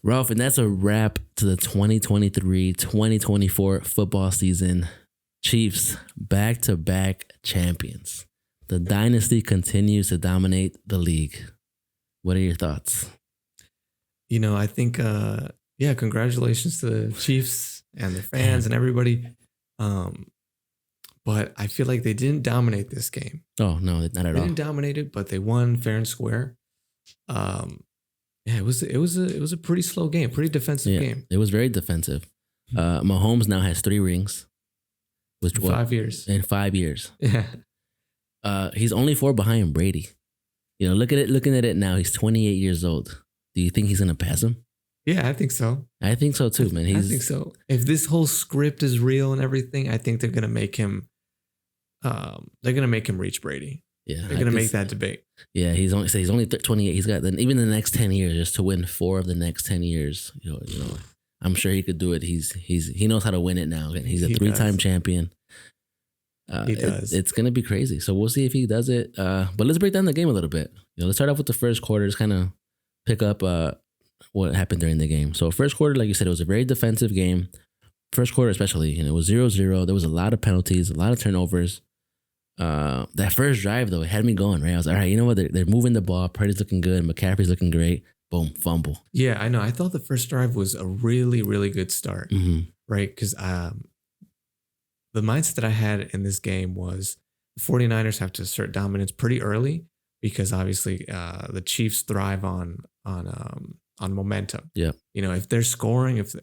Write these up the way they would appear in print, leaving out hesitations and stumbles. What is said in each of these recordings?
Ralph, and that's a wrap to the 2023-2024 football season. Chiefs, back-to-back champions. The dynasty continues to dominate the league. What are your thoughts? I think, congratulations to the Chiefs and their fans and everybody. But I feel like they didn't dominate this game. Oh, no, not at all. They didn't dominate it, but they won fair and square. It was a pretty slow game, pretty defensive game. It was very defensive. Mahomes now has 3 rings. In 5 years. In 5 years. Yeah. He's only 4 behind Brady. Looking at it now, he's 28 years old. Do you think he's gonna pass him? Yeah, I think so. I think so too, man. I think so. If this whole script is real and everything, I think they're gonna make him. They're gonna make him reach Brady. Yeah, they're gonna make that debate. Yeah, he's only 28. He's got even the next 10 years just to win 4 of the next 10 years. I'm sure he could do it. He knows how to win it now. And he's a 3-time champion. He does. It's gonna be crazy. So we'll see if he does it. But let's break down the game a little bit. Let's start off with the first quarter. Just kind of pick up what happened during the game. So first quarter, like you said, it was a very defensive game. First quarter especially, it was 0-0. There was a lot of penalties, a lot of turnovers. That first drive though, it had me going, right? I was like, all right, you know what? They're moving the ball. Purdy's looking good. McCaffrey's looking great. Boom, fumble. Yeah, I know. I thought the first drive was a really, really good start, right? Because the mindset that I had in this game was the 49ers have to assert dominance pretty early because obviously the Chiefs thrive on momentum. Yeah. If they're scoring, if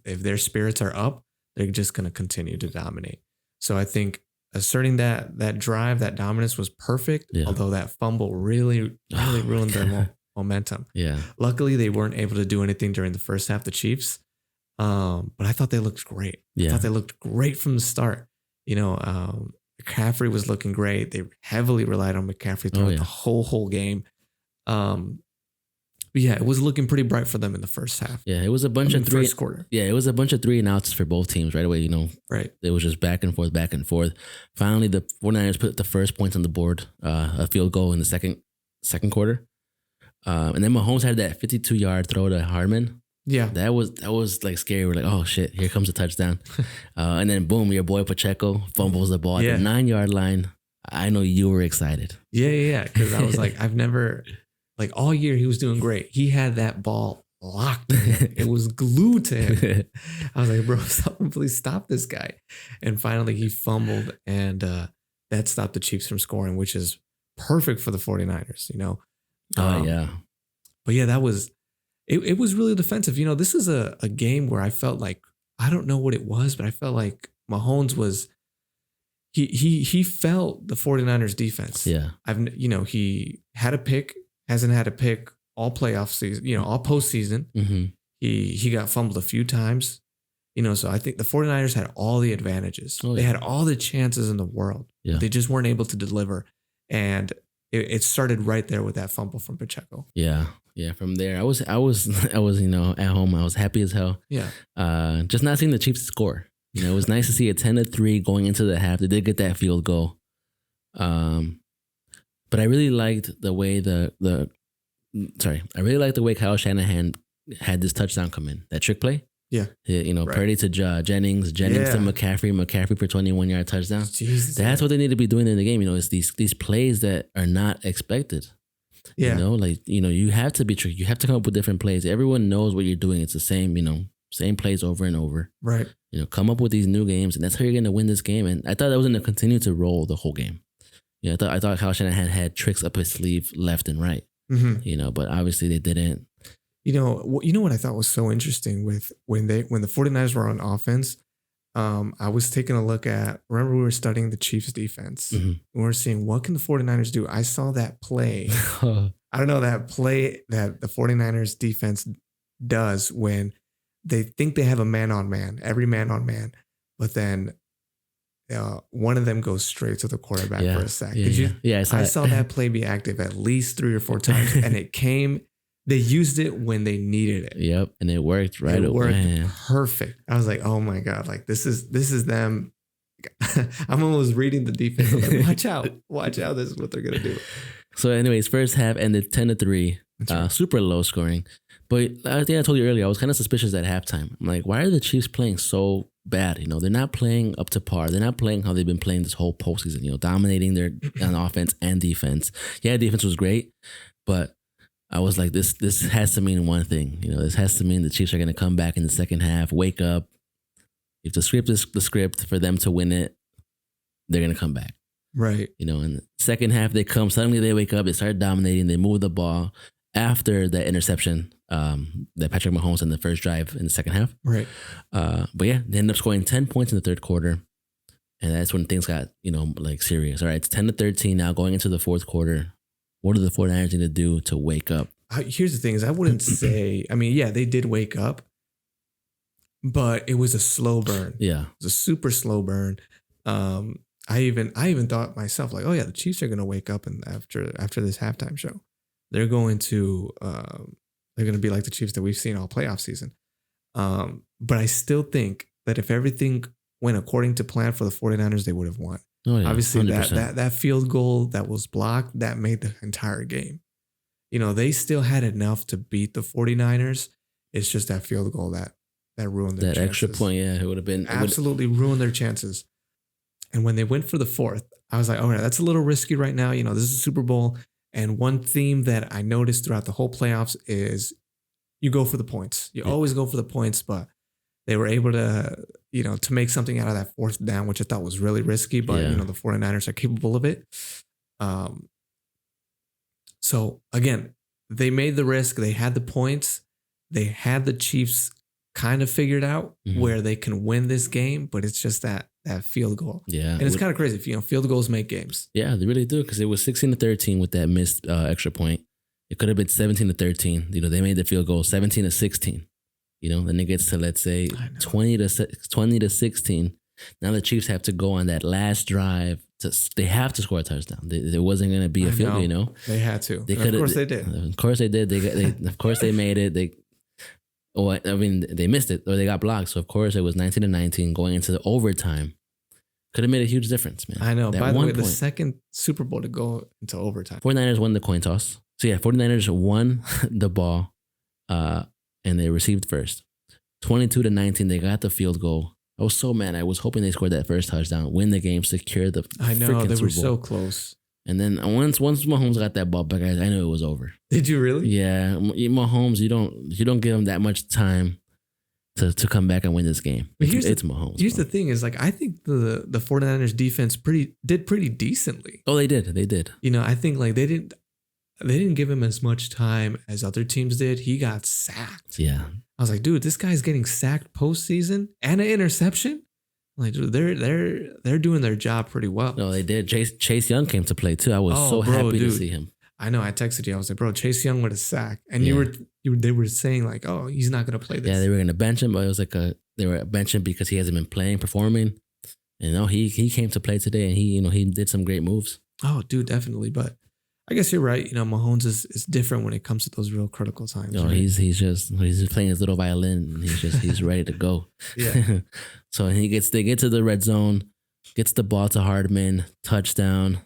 their spirits are up, they're just going to continue to dominate. So I think asserting that drive, that dominance was perfect. Yeah. Although that fumble really ruined their momentum. Yeah. Luckily, they weren't able to do anything during the first half, the Chiefs. But I thought they looked great. Yeah. I thought they looked great from the start. McCaffrey was looking great. They heavily relied on McCaffrey throughout the whole game. But yeah, it was looking pretty bright for them in the first half. Yeah, it was a bunch of first quarter. Yeah, it was a bunch of 3 and outs for both teams right away. Right. It was just back and forth, back and forth. Finally, the 49ers put the first points on the board, a field goal in the second quarter. And then Mahomes had that 52-yard throw to Hardman. Yeah. That was like scary. We're like, oh shit, here comes a touchdown. And then boom, your boy Pacheco fumbles the ball at the 9-yard line. I know you were excited. Yeah. Because I was like, I've never, like all year he was doing great. He had that ball locked in him. It was glued to him. I was like, bro, please stop this guy. And finally he fumbled and that stopped the Chiefs from scoring, which is perfect for the 49ers, yeah. But yeah, that was, it was really defensive. This is a game where I felt like, I don't know what it was, but I felt like Mahomes was, he felt the 49ers defense. Yeah. He had a pick, hasn't had a pick all playoff season, all postseason. Mm-hmm. He got fumbled a few times, so I think the 49ers had all the advantages. They had all the chances in the world. Yeah. They just weren't able to deliver. And it started right there with that fumble from Pacheco. Yeah. Yeah. From there, I was, at home. I was happy as hell. Yeah. Just not seeing the Chiefs score. It was nice to see a 10-3 going into the half. They did get that field goal. But I really liked the way Kyle Shanahan had this touchdown come in. That trick play. Yeah. Right. Purdy to Jennings to McCaffrey for 21-yard touchdown. Jesus, That's what they need to be doing in the game. It's these plays that are not expected. Yeah. You have to be tricky. You have to come up with different plays. Everyone knows what you're doing. It's the same plays over and over. Right. Come up with these new games, and that's how you're going to win this game. And I thought that was going to continue to roll the whole game. I thought Kyle Shanahan had tricks up his sleeve left and right. Mm-hmm. But obviously they didn't. You know what I thought was so interesting with when the 49ers were on offense. I was taking a look at, remember we were studying the Chiefs defense. Mm-hmm. We were seeing what can the 49ers do. I saw that play. I don't know, that play that the 49ers defense does when they think they have a man-on-man, every man-on-man, but then one of them goes straight to the quarterback for a sack. Did you? Yeah, I saw that play be active at least 3 or 4 times, and it came. They used it when they needed it. Yep, and it worked right away. It worked perfect. I was like, oh my god, like this is them. I'm almost reading the defense. I'm like, watch out. This is what they're gonna do. So, anyways, first half ended 10-3, right. Super low scoring. But I think I told you earlier, I was kind of suspicious at halftime. I'm like, why are the Chiefs playing so bad? You know, they're not playing up to par. They're not playing how they've been playing this whole postseason, you know, dominating their on offense and defense. Yeah, defense was great, but I was like, this has to mean one thing. You know, this has to mean the Chiefs are going to come back in the second half, wake up. If the script is the script for them to win it, they're going to come back. Right. You know, in the second half, suddenly they wake up, they start dominating, they move the ball after that interception that Patrick Mahomes in the first drive in the second half. Right. But yeah, they end up scoring 10 points in the third quarter. And that's when things got, you know, like serious. All right, it's 10-13 now going into the fourth quarter. What do the 49ers need to do to wake up? Here's the thing is I wouldn't say, I mean, yeah, they did wake up, but it was a slow burn. Yeah. It was a super slow burn. I even thought myself like, oh yeah, the Chiefs are going to wake up and after this halftime show, they're going to be like the Chiefs that we've seen all playoff season. But I still think that if everything went according to plan for the 49ers, they would have won. Oh, yeah, obviously 100%. that field goal that was blocked, that made the entire game. You know, they still had enough to beat the 49ers. It's just that field goal that ruined their chances. That extra point, yeah, it would have been absolutely ruined their chances. And when they went for the fourth, I was like, all right, that's a little risky right now. You know, this is a Super Bowl. And one theme that I noticed throughout the whole playoffs is you go for the points. You always go for the points, but they were able to, you know, to make something out of that fourth down, which I thought was really risky, but you know, the 49ers are capable of it. So again, they made the risk. They had the points. They had the Chiefs kind of figured out where they can win this game, but it's just that field goal. Yeah. And it's kind of crazy. You know, field goals make games. Yeah, they really do, because it was 16-13 with that missed extra point. It could have been 17-13. You know, they made the field goal 17-16. You know, then it gets to, let's say, 20-16. Now the Chiefs have to go on that last drive. They have to score a touchdown. There wasn't going to be a field goal, you know. They had to. Of course they did. Of course they did. Of course they made it. They missed it, or they got blocked. So, of course, it was 19-19 going into the overtime. Could have made a huge difference, man. I know. By the way, the second Super Bowl to go into overtime. 49ers won the coin toss. So, yeah, 49ers won the ball and they received first. 22-19, they got the field goal. I was so mad. I was hoping they scored that first touchdown, win the game, secure the I know, they were Super Bowl. so close. And then once Mahomes got that ball back, I knew it was over. Did you really? Yeah, Mahomes, you don't give him that much time to come back and win this game. It's Mahomes. Here's the thing is, like, I think the 49ers defense did pretty decently. Oh, they did. You know, I think like they didn't give him as much time as other teams did. He got sacked. Yeah. I was like, dude, this guy's getting sacked postseason and an interception. I'm like, dude, they're doing their job pretty well. No, they did. Chase Young came to play too. I was happy to see him. I know. I texted you. I was like, bro, Chase Young with a sack, and they were saying like, oh, he's not gonna play this. Yeah, they were gonna bench him, but it was like they were benching because he hasn't been performing. And no, he came to play today, and he did some great moves. Oh, dude, definitely. But I guess you're right. You know, Mahomes is different when it comes to those real critical times. No, right? he's just playing his little violin, and he's ready to go. Yeah. So they get to the red zone, gets the ball to Hardman, touchdown.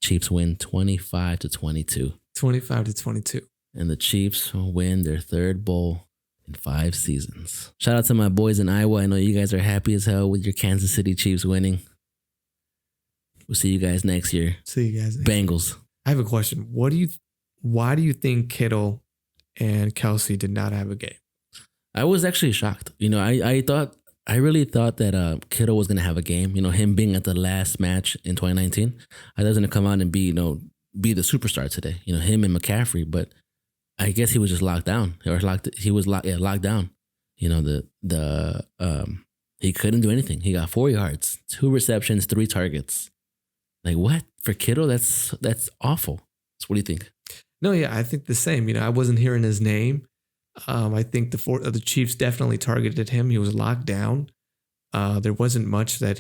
Chiefs win 25-22. 25-22. And the Chiefs win their third bowl in 5 seasons. Shout out to my boys in Iowa. I know you guys are happy as hell with your Kansas City Chiefs winning. We'll see you guys next year. See you guys. Bengals. I have a question. Why do you think Kittle and Kelsey did not have a game? I was actually shocked. You know, I really thought that Kittle was gonna have a game. You know, him being at the last match in 2019, I thought he was gonna come out and be the superstar today. You know, him and McCaffrey. But I guess he was just locked down, locked down. You know, he couldn't do anything. He got 4 yards, 2 receptions, 3 targets. Like, what? For Kittle, that's awful. So what do you think? No, yeah, I think the same. You know, I wasn't hearing his name. I think the Chiefs definitely targeted him. He was locked down. There wasn't much that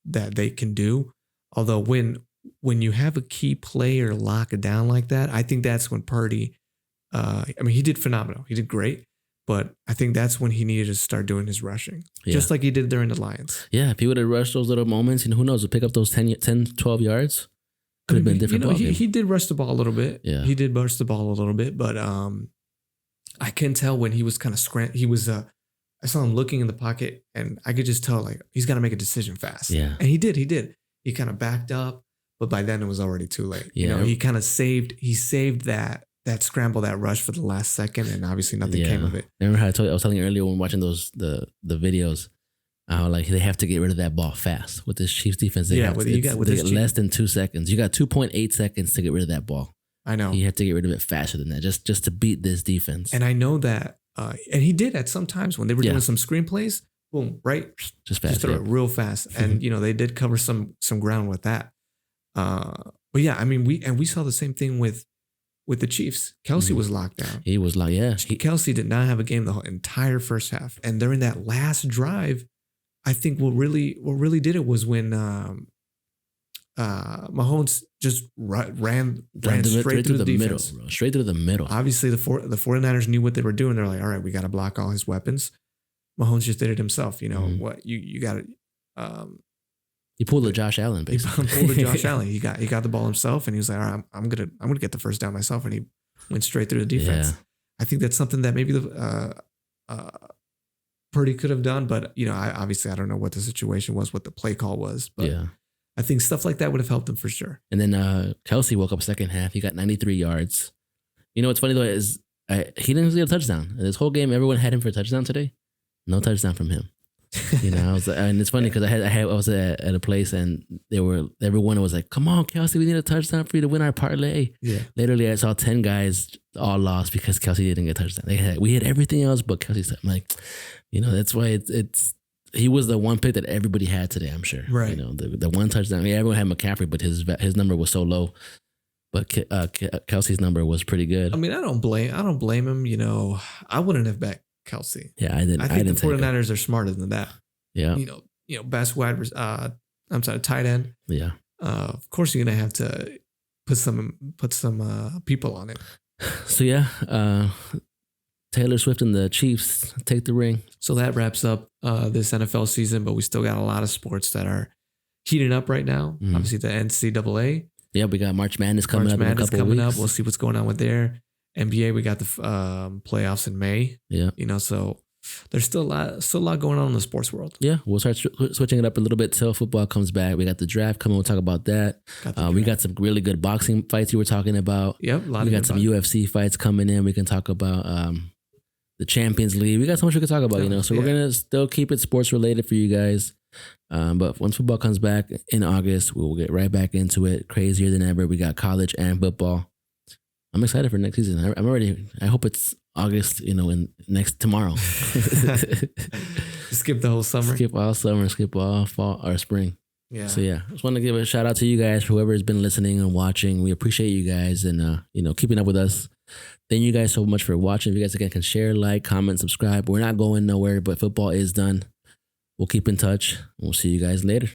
they can do. Although when you have a key player locked down like that, I think that's when Purdy, he did phenomenal. He did great. But I think that's when he needed to start doing his rushing, just like he did during the Lions. Yeah, if he would have rushed those little moments, who knows, to pick up those 10, 12 yards, could have been different. He did rush the ball a little bit. Yeah. He did rush the ball a little bit, but I can tell when he was kind of he was I saw him looking in the pocket, and I could just tell like he's got to make a decision fast. Yeah. And he did. He kind of backed up, but by then it was already too late. Yeah. You know, he kind of saved that scramble, that rush for the last second, and obviously nothing came of it. Remember how I was telling you earlier when watching the videos, how like they have to get rid of that ball fast with this Chiefs defense. They got less than 2 seconds. You got 2.8 seconds to get rid of that ball. I know. You have to get rid of it faster than that, just to beat this defense. And I know that, and he did at some times when they were doing some screenplays. Boom, right, just fast, throw it real fast, and you know they did cover some ground with that. But yeah, I mean we saw the same thing with the Chiefs. Kelsey was locked down. He was like, yeah. Kelsey did not have a game the whole entire first half, and during that last drive, I think what really did it was when Mahomes just ran straight through the defense. Middle, bro. Straight through the middle. Obviously, the 49ers knew what they were doing. They're like, all right, we got to block all his weapons. Mahomes just did it himself. You know what? You got to. He pulled a Josh Allen, basically. He pulled a Josh Allen. He got the ball himself, and he was like, all right, I'm gonna get the first down myself, and he went straight through the defense. Yeah. I think that's something that maybe the Purdy could have done, but you know, I don't know what the situation was, what the play call was, but yeah. I think stuff like that would have helped him for sure. And then Kelsey woke up second half. He got 93 yards. You know what's funny though is he didn't get a touchdown. This whole game, everyone had him for a touchdown today. No touchdown from him. You know, and it's funny because I was at a place and everyone was like, "Come on, Kelsey, we need a touchdown for you to win our parlay." Yeah. Literally, I saw 10 guys all lost because Kelsey didn't get a touchdown. We had everything else but Kelsey's. I'm like, you know, that's why he was the one pick that everybody had today. I'm sure, right? You know, the one touchdown. Yeah, everyone had McCaffrey, but his number was so low. But Kelsey's number was pretty good. I mean, I don't blame him. You know, I wouldn't have bet Kelsey. Yeah, I didn't. I think the 49ers are smarter than that. Yeah. You know, best tight end. Yeah. Of course, you're gonna have to put some people on it. So yeah, Taylor Swift and the Chiefs take the ring. So that wraps up this NFL season, but we still got a lot of sports that are heating up right now. Mm-hmm. Obviously, the NCAA. Yeah, we got March Madness coming up in a couple of weeks. We'll see what's going on with there. NBA, we got the playoffs in May. Yeah. You know, so there's still a lot going on in the sports world. Yeah, we'll start switching it up a little bit till football comes back. We got the draft coming. We'll talk about that. We got some really good boxing fights you were talking about. Yep. We got some UFC fights coming in. We can talk about the Champions League. We got so much we can talk about, you know. So we're going to still keep it sports related for you guys. But once football comes back in August, we will get right back into it. Crazier than ever. We got college and football. I'm excited for next season. I hope it's August, you know, tomorrow. Skip the whole summer. Skip all summer, skip all fall or spring. Yeah. So yeah, I just want to give a shout out to you guys, whoever has been listening and watching. We appreciate you guys and, you know, keeping up with us. Thank you guys so much for watching. If you guys again can share, like, comment, subscribe. We're not going nowhere, but football is done. We'll keep in touch. We'll see you guys later.